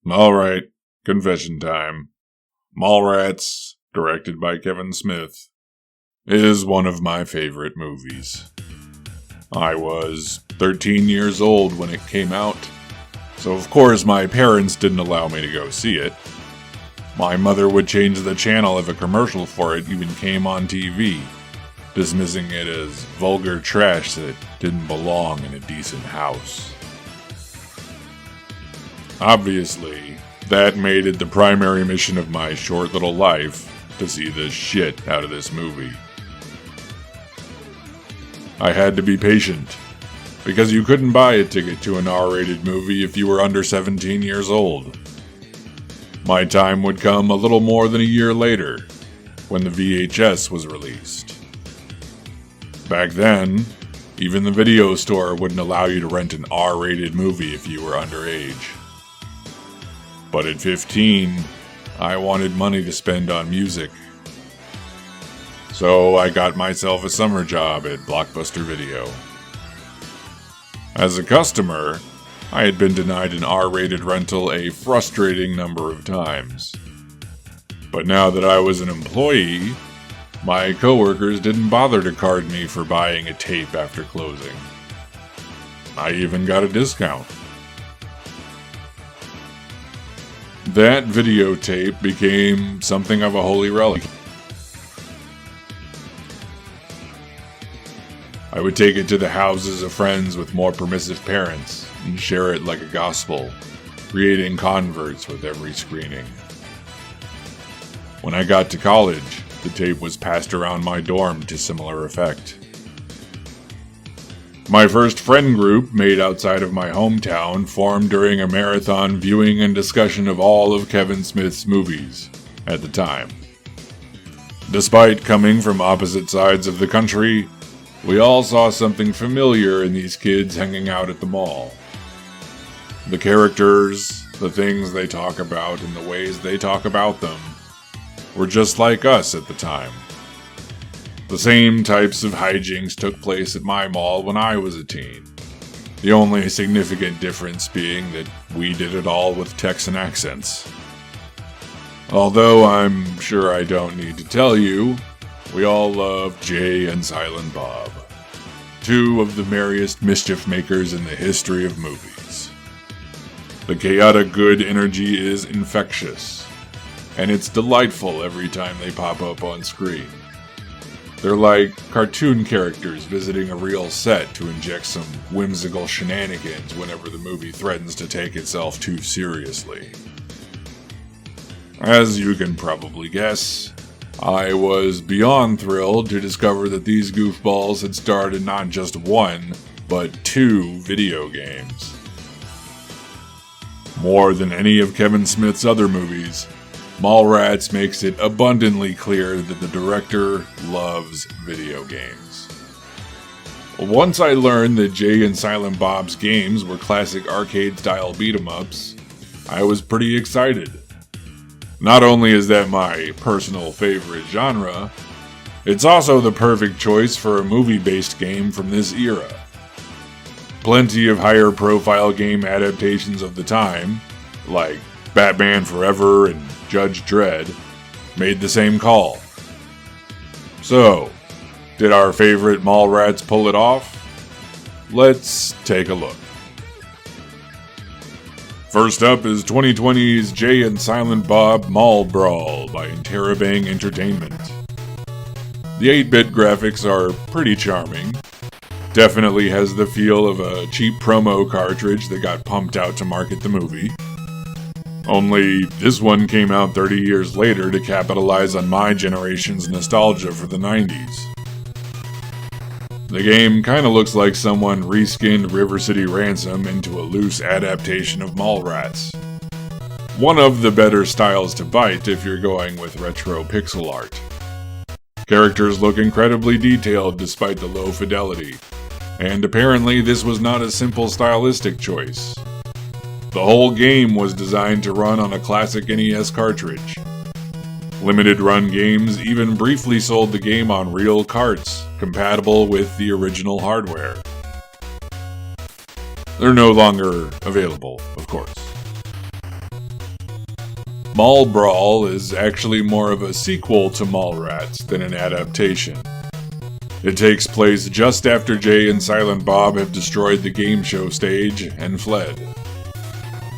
Alright, confession time. Mallrats, directed by Kevin Smith, is one of my favorite movies. I was 13 years old when it came out, so of course my parents didn't allow me to go see it. My mother would change the channel if a commercial for it even came on TV, dismissing it as vulgar trash that didn't belong in a decent house. Obviously, that made it the primary mission of my short little life to see the shit out of this movie. I had to be patient, because you couldn't buy a ticket to an R-rated movie if you were under 17 years old. My time would come a little more than a year later, when the VHS was released. Back then, even the video store wouldn't allow you to rent an R-rated movie if you were underage. But at 15, I wanted money to spend on music. So I got myself a summer job at Blockbuster Video. As a customer, I had been denied an R-rated rental a frustrating number of times. But now that I was an employee, my coworkers didn't bother to card me for buying a tape after closing. I even got a discount. That videotape became something of a holy relic. I would take it to the houses of friends with more permissive parents and share it like a gospel, creating converts with every screening. When I got to college, the tape was passed around my dorm to similar effect. My first friend group, made outside of my hometown, formed during a marathon viewing and discussion of all of Kevin Smith's movies at the time. Despite coming from opposite sides of the country, we all saw something familiar in these kids hanging out at the mall. The characters, the things they talk about, and the ways they talk about them were just like us at the time. The same types of hijinks took place at my mall when I was a teen. The only significant difference being that we did it all with Texan accents. Although I'm sure I don't need to tell you, we all love Jay and Silent Bob, two of the merriest mischief makers in the history of movies. The chaotic good energy is infectious, and it's delightful every time they pop up on screen. They're like cartoon characters visiting a real set to inject some whimsical shenanigans whenever the movie threatens to take itself too seriously. As you can probably guess, I was beyond thrilled to discover that these goofballs had starred in not just one, but two video games. More than any of Kevin Smith's other movies, Mallrats makes it abundantly clear that the director loves video games. Once I learned that Jay and Silent Bob's games were classic arcade-style beat-em-ups, I was pretty excited. Not only is that my personal favorite genre, it's also the perfect choice for a movie-based game from this era. Plenty of higher-profile game adaptations of the time, like Batman Forever and Judge Dredd, made the same call. So, did our favorite Mallrats pull it off? Let's take a look. First up is 2020's Jay and Silent Bob Mall Brawl by Interrobang Entertainment. The 8-bit graphics are pretty charming. Definitely has the feel of a cheap promo cartridge that got pumped out to market the movie. Only, this one came out 30 years later to capitalize on my generation's nostalgia for the 90s. The game kinda looks like someone reskinned River City Ransom into a loose adaptation of Mallrats. One of the better styles to bite if you're going with retro pixel art. Characters look incredibly detailed despite the low fidelity, and apparently this was not a simple stylistic choice. The whole game was designed to run on a classic NES cartridge. Limited run games even briefly sold the game on real carts, compatible with the original hardware. They're no longer available, of course. Mall Brawl is actually more of a sequel to Mallrats than an adaptation. It takes place just after Jay and Silent Bob have destroyed the game show stage and fled.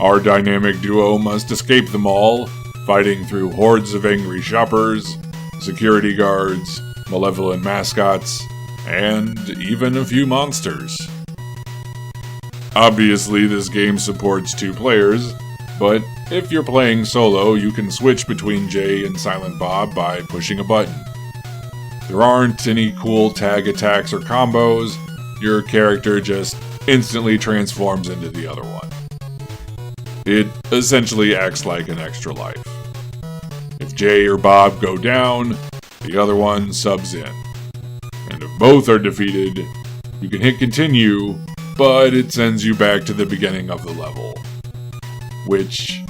Our dynamic duo must escape the mall, fighting through hordes of angry shoppers, security guards, malevolent mascots, and even a few monsters. Obviously, this game supports 2 players, but if you're playing solo, you can switch between Jay and Silent Bob by pushing a button. There aren't any cool tag attacks or combos, your character just instantly transforms into the other one. It essentially acts like an extra life. If Jay or Bob go down, the other one subs in. And if both are defeated, you can hit continue, but it sends you back to the beginning of the level. Which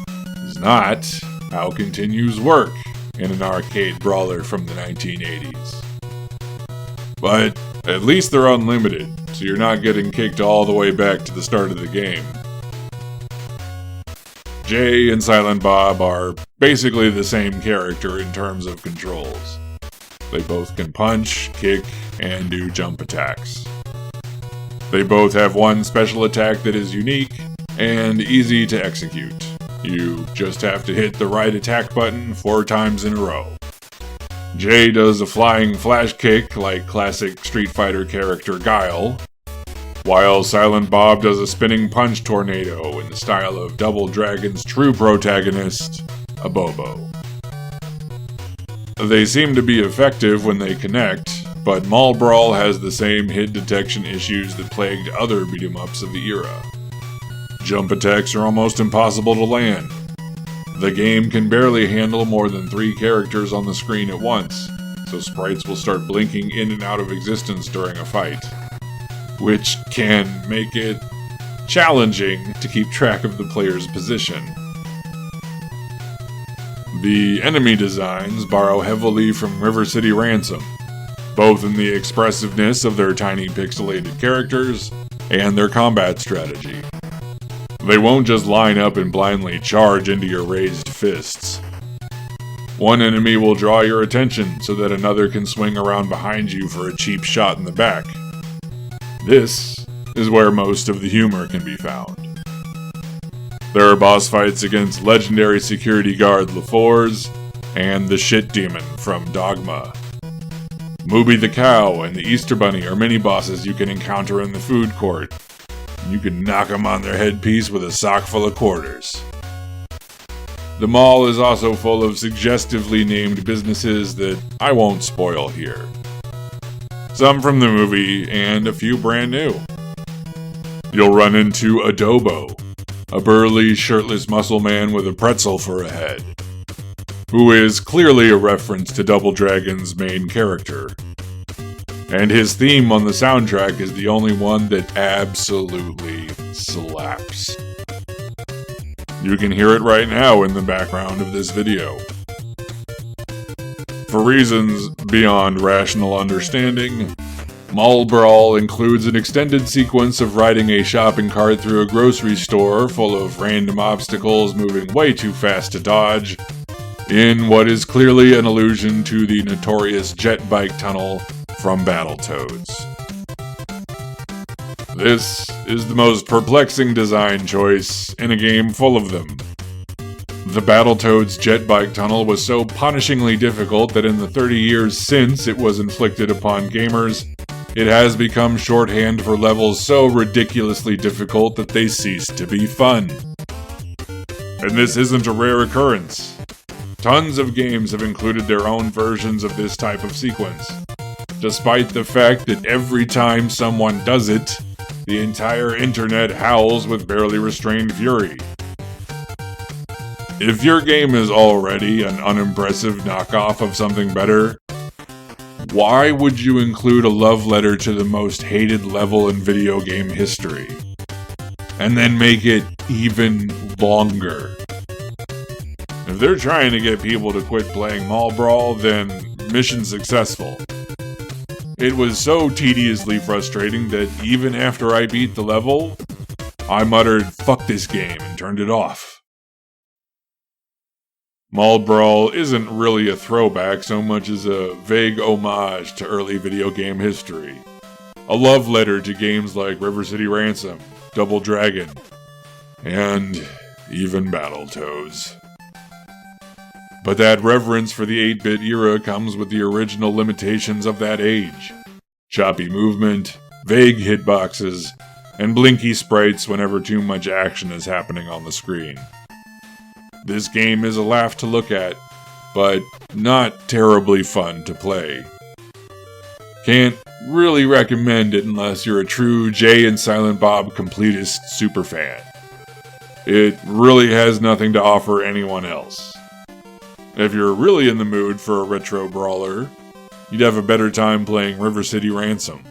is not how continues work in an arcade brawler from the 1980s. But at least they're unlimited, so you're not getting kicked all the way back to the start of the game. Jay and Silent Bob are basically the same character in terms of controls. They both can punch, kick, and do jump attacks. They both have one special attack that is unique and easy to execute. You just have to hit the right attack button 4 times in a row. Jay does a flying flash kick like classic Street Fighter character Guile, while Silent Bob does a spinning punch tornado in the style of Double Dragon's true protagonist, a Bobo. They seem to be effective when they connect, but Mall Brawl has the same hit detection issues that plagued other beat-em-ups of the era. Jump attacks are almost impossible to land. The game can barely handle more than 3 characters on the screen at once, so sprites will start blinking in and out of existence during a fight, which can make it challenging to keep track of the player's position. The enemy designs borrow heavily from River City Ransom, both in the expressiveness of their tiny pixelated characters and their combat strategy. They won't just line up and blindly charge into your raised fists. One enemy will draw your attention so that another can swing around behind you for a cheap shot in the back. This is where most of the humor can be found. There are boss fights against legendary security guard LaFours and the Shit Demon from Dogma. Mooby the Cow and the Easter Bunny are mini-bosses you can encounter in the food court. You can knock them on their headpiece with a sock full of quarters. The mall is also full of suggestively named businesses that I won't spoil here. Some from the movie, and a few brand new. You'll run into Adobo, a burly, shirtless muscle man with a pretzel for a head, who is clearly a reference to Double Dragon's main character. And his theme on the soundtrack is the only one that absolutely slaps. You can hear it right now in the background of this video. For reasons beyond rational understanding, Mall Brawl includes an extended sequence of riding a shopping cart through a grocery store full of random obstacles moving way too fast to dodge, in what is clearly an allusion to the notorious jet bike tunnel from Battletoads. This is the most perplexing design choice in a game full of them. The Battletoads jet bike tunnel was so punishingly difficult that in the 30 years since it was inflicted upon gamers, it has become shorthand for levels so ridiculously difficult that they cease to be fun. And this isn't a rare occurrence. Tons of games have included their own versions of this type of sequence, despite the fact that every time someone does it, the entire internet howls with barely restrained fury. If your game is already an unimpressive knockoff of something better, why would you include a love letter to the most hated level in video game history? And then make it even longer? If they're trying to get people to quit playing Mall Brawl, then mission successful. It was so tediously frustrating that even after I beat the level, I muttered, "Fuck this game," and turned it off. Mall Brawl isn't really a throwback so much as a vague homage to early video game history. A love letter to games like River City Ransom, Double Dragon, and even Battletoads. But that reverence for the 8-bit era comes with the original limitations of that age. Choppy movement, vague hitboxes, and blinky sprites whenever too much action is happening on the screen. This game is a laugh to look at, but not terribly fun to play. Can't really recommend it unless you're a true Jay and Silent Bob completist superfan. It really has nothing to offer anyone else. If you're really in the mood for a retro brawler, you'd have a better time playing River City Ransom.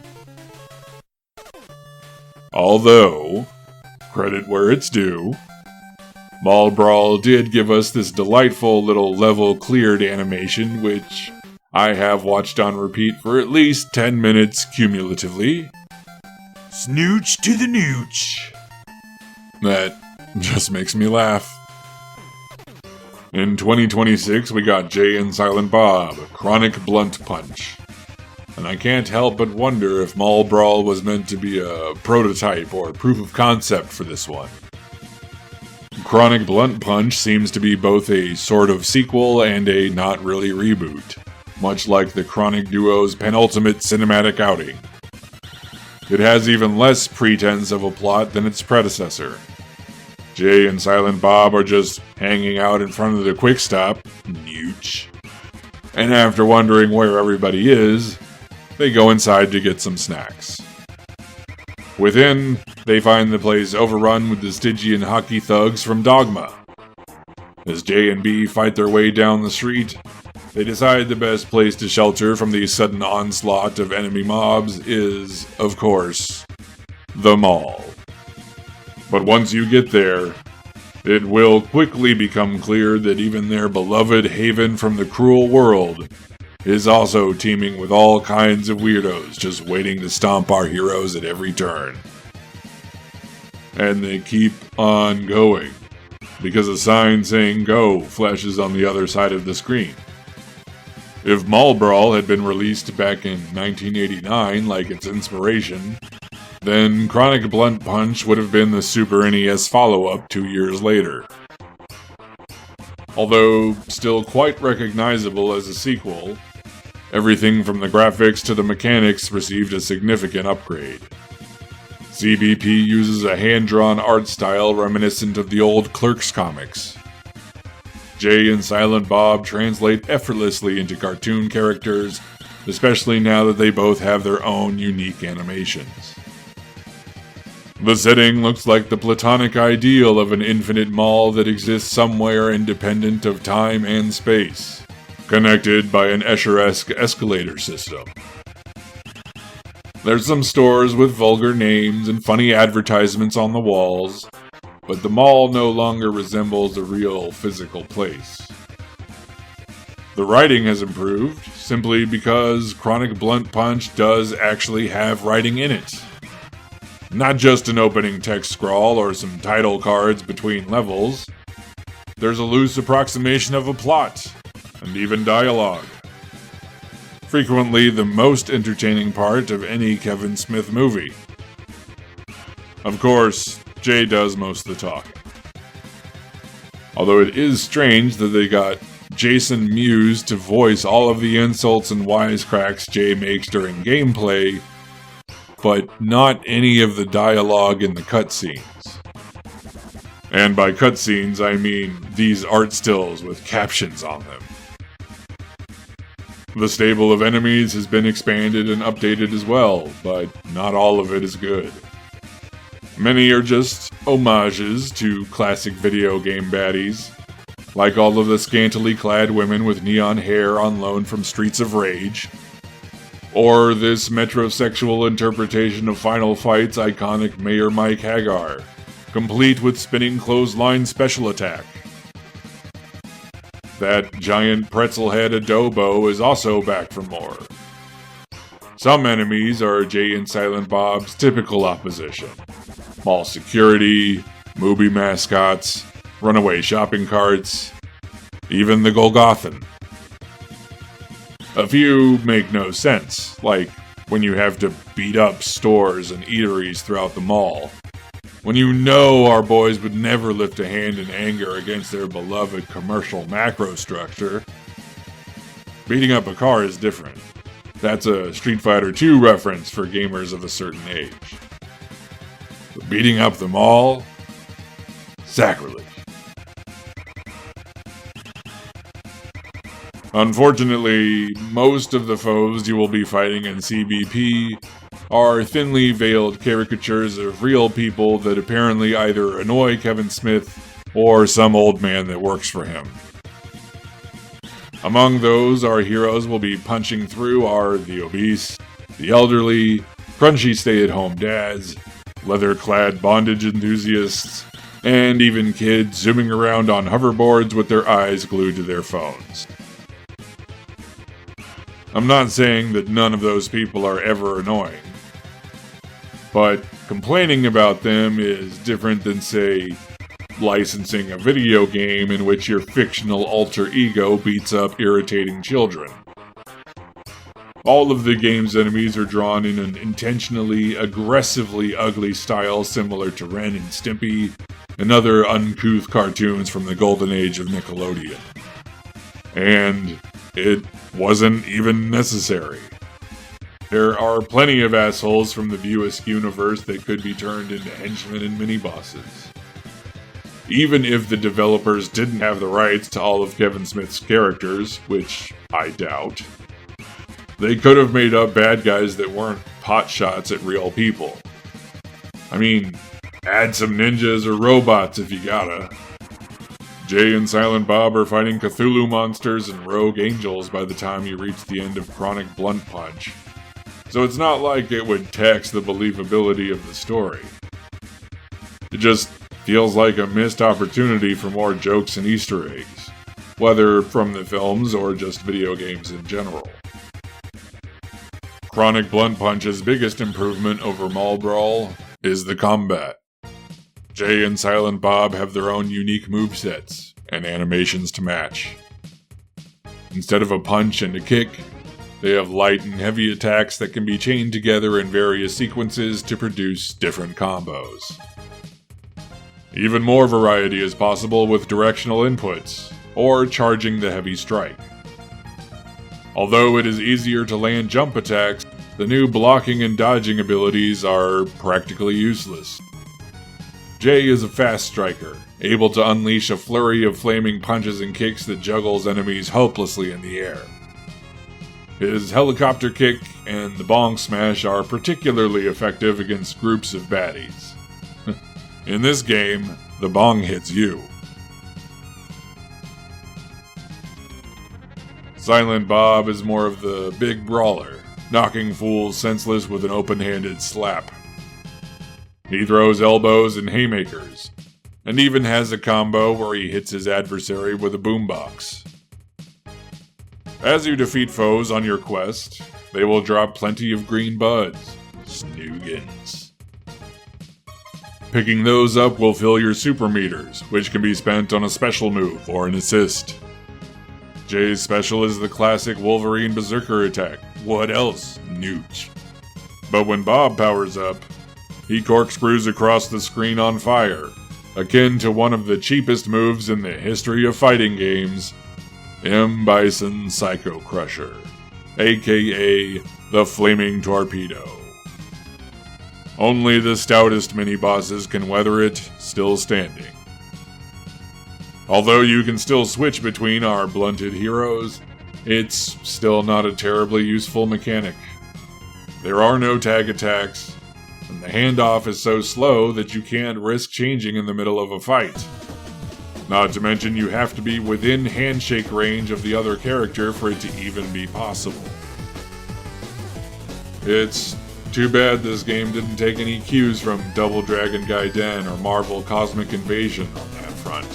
Although, credit where it's due, Mall Brawl did give us this delightful little level cleared animation, which I have watched on repeat for at least 10 minutes cumulatively. Snooch to the nooch. That just makes me laugh. In 2026, we got Jay and Silent Bob, Chronic Blunt Punch. And I can't help but wonder if Mall Brawl was meant to be a prototype or proof of concept for this one. Chronic Blunt Punch seems to be both a sort of sequel and a not really reboot, much like the Chronic duo's penultimate cinematic outing. It has even less pretense of a plot than its predecessor. Jay and Silent Bob are just hanging out in front of the quick stop, nooch, and after wondering where everybody is, they go inside to get some snacks. Within, they find the place overrun with the Stygian hockey thugs from Dogma. As J and B fight their way down the street, they decide the best place to shelter from the sudden onslaught of enemy mobs is, of course, the mall. But once you get there, it will quickly become clear that even their beloved haven from the cruel world is also teeming with all kinds of weirdos just waiting to stomp our heroes at every turn. And they keep on going, because a sign saying go flashes on the other side of the screen. If Mall Brawl had been released back in 1989 like its inspiration, then Chronic Blunt Punch would have been the Super NES follow-up 2 years later. Although still quite recognizable as a sequel, everything from the graphics to the mechanics received a significant upgrade. CBP uses a hand-drawn art style reminiscent of the old Clerks comics. Jay and Silent Bob translate effortlessly into cartoon characters, especially now that they both have their own unique animations. The setting looks like the platonic ideal of an infinite mall that exists somewhere independent of time and space, connected by an Escher-esque escalator system. There's some stores with vulgar names and funny advertisements on the walls, but the mall no longer resembles a real physical place. The writing has improved, simply because Chronic Blunt Punch does actually have writing in it. Not just an opening text scrawl or some title cards between levels. There's a loose approximation of a plot, and even dialogue. Frequently the most entertaining part of any Kevin Smith movie. Of course, Jay does most of the talking. Although it is strange that they got Jason Mewes to voice all of the insults and wisecracks Jay makes during gameplay, but not any of the dialogue in the cutscenes. And by cutscenes, I mean these art stills with captions on them. The stable of enemies has been expanded and updated as well, but not all of it is good. Many are just homages to classic video game baddies, like all of the scantily clad women with neon hair on loan from Streets of Rage, or this metrosexual interpretation of Final Fight's iconic Mayor Mike Hagar, complete with spinning clothesline special attack. That giant pretzel head Adobo is also back for more. Some enemies are Jay and Silent Bob's typical opposition. Mall security, movie mascots, runaway shopping carts. even the Golgothan. A few make no sense, like when you have to beat up stores and eateries throughout the mall. When you know our boys would never lift a hand in anger against their beloved commercial macro structure. Beating up a car is different. That's a Street Fighter II reference for gamers of a certain age. But beating up the mall? Sacrilege. Unfortunately, most of the foes you will be fighting in CBP are thinly veiled caricatures of real people that apparently either annoy Kevin Smith or some old man that works for him. Among those our heroes will be punching through are the obese, the elderly, crunchy stay-at-home dads, leather-clad bondage enthusiasts, and even kids zooming around on hoverboards with their eyes glued to their phones. I'm not saying that none of those people are ever annoying, but complaining about them is different than, say, licensing a video game in which your fictional alter ego beats up irritating children. All of the game's enemies are drawn in an intentionally, aggressively ugly style similar to Ren and Stimpy and other uncouth cartoons from the golden age of Nickelodeon. And it wasn't even necessary. There are plenty of assholes from the View Askew universe that could be turned into henchmen and mini-bosses. Even if the developers didn't have the rights to all of Kevin Smith's characters, which I doubt, they could have made up bad guys that weren't potshots at real people. I mean, add some ninjas or robots if you gotta. Jay and Silent Bob are fighting Cthulhu monsters and rogue angels by the time you reach the end of Chronic Blunt Punch, so it's not like it would tax the believability of the story. It just feels like a missed opportunity for more jokes and Easter eggs, whether from the films or just video games in general. Chronic Blunt Punch's biggest improvement over Mall Brawl is the combat. Jay and Silent Bob have their own unique movesets and animations to match. Instead of a punch and a kick, they have light and heavy attacks that can be chained together in various sequences to produce different combos. Even more variety is possible with directional inputs, or charging the heavy strike. Although it is easier to land jump attacks, the new blocking and dodging abilities are practically useless. Jay is a fast striker, able to unleash a flurry of flaming punches and kicks that juggles enemies hopelessly in the air. His helicopter kick and the bong smash are particularly effective against groups of baddies. In this game, the bong hits you. Silent Bob is more of the big brawler, knocking fools senseless with an open-handed slap. He throws elbows and haymakers, and even has a combo where he hits his adversary with a boombox. As you defeat foes on your quest, they will drop plenty of green buds, snoogans. Picking those up will fill your super meters, which can be spent on a special move or an assist. Jay's special is the classic Wolverine Berserker attack. What else? Newt. But when Bob powers up, he corkscrews across the screen on fire, akin to one of the cheapest moves in the history of fighting games, M. Bison Psycho Crusher, aka the Flaming Torpedo. Only the stoutest mini-bosses can weather it, still standing. Although you can still switch between our blunted heroes, it's still not a terribly useful mechanic. There are no tag attacks, and the handoff is so slow that you can't risk changing in the middle of a fight. Not to mention you have to be within handshake range of the other character for it to even be possible. It's too bad this game didn't take any cues from Double Dragon Gaiden or Marvel Cosmic Invasion on that front.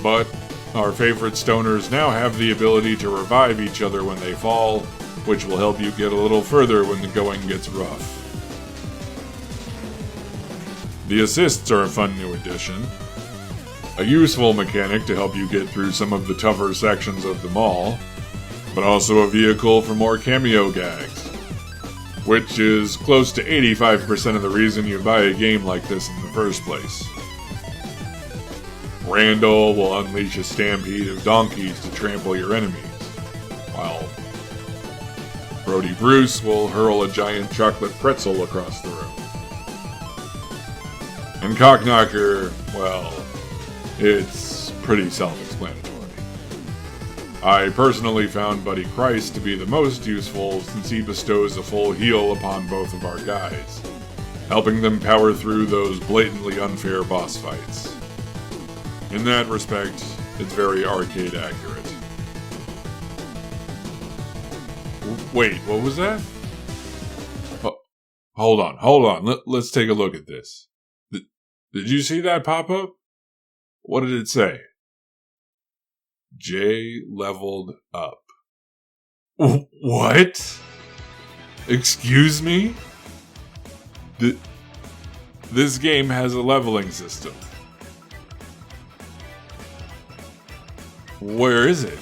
But our favorite stoners now have the ability to revive each other when they fall, which will help you get a little further when the going gets rough. The assists are a fun new addition. a useful mechanic to help you get through some of the tougher sections of the mall, but also a vehicle for more cameo gags, which is close to 85% of the reason you buy a game like this in the first place. Randall will unleash a stampede of donkeys to trample your enemies, while Brody Bruce will hurl a giant chocolate pretzel across the room. And Cockknocker, well, it's pretty self-explanatory. I personally found Buddy Christ to be the most useful since he bestows a full heal upon both of our guys, helping them power through those blatantly unfair boss fights. In that respect, it's very arcade accurate. Wait, what was that? Hold on. Let's take a look at this. Did you see that pop up? What did it say? J leveled up. What? Excuse me? This game has a leveling system. Where is it?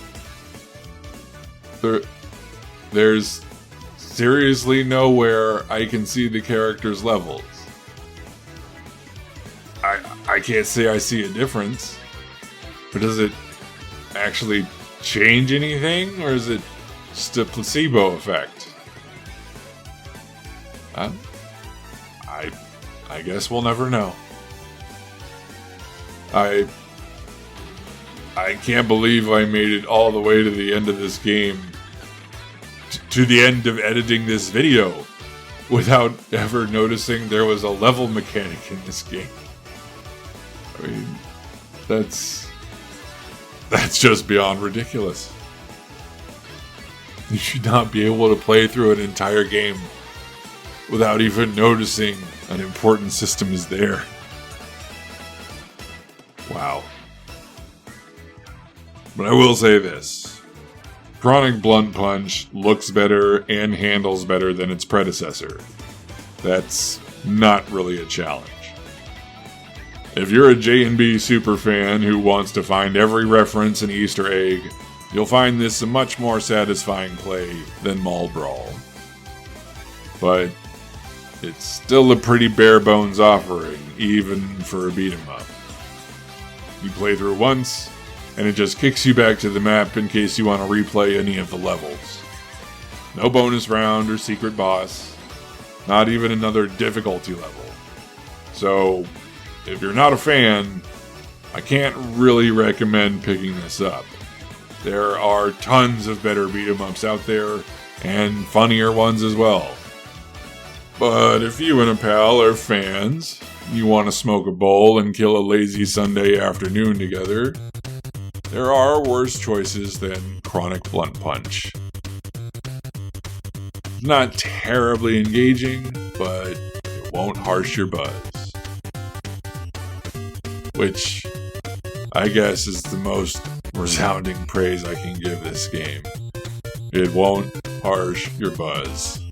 There's seriously nowhere I can see the character's levels. I can't say I see a difference. But does it actually change anything, or is it just a placebo effect? I guess we'll never know. I can't believe I made it all the way to the end of this game, to the end of editing this video, without ever noticing there was a level mechanic in this game. I mean, that's just beyond ridiculous. You should not be able to play through an entire game without even noticing an important system is there. Wow. But I will say this. Chronic Blunt Punch looks better and handles better than its predecessor. That's not really a challenge. If you're a J&B superfan who wants to find every reference and Easter egg, you'll find this a much more satisfying play than Mall Brawl. But it's still a pretty bare bones offering, even for a beat 'em up. You play through once, and it just kicks you back to the map in case you want to replay any of the levels. No bonus round or secret boss, not even another difficulty level. So, if you're not a fan, I can't really recommend picking this up. There are tons of better beat-em-ups out there, and funnier ones as well. But if you and a pal are fans, you want to smoke a bowl and kill a lazy Sunday afternoon together, there are worse choices than Chronic Blunt Punch. Not terribly engaging, but it won't harsh your buzz. Which, I guess, is the most resounding praise I can give this game. It won't harsh your buzz.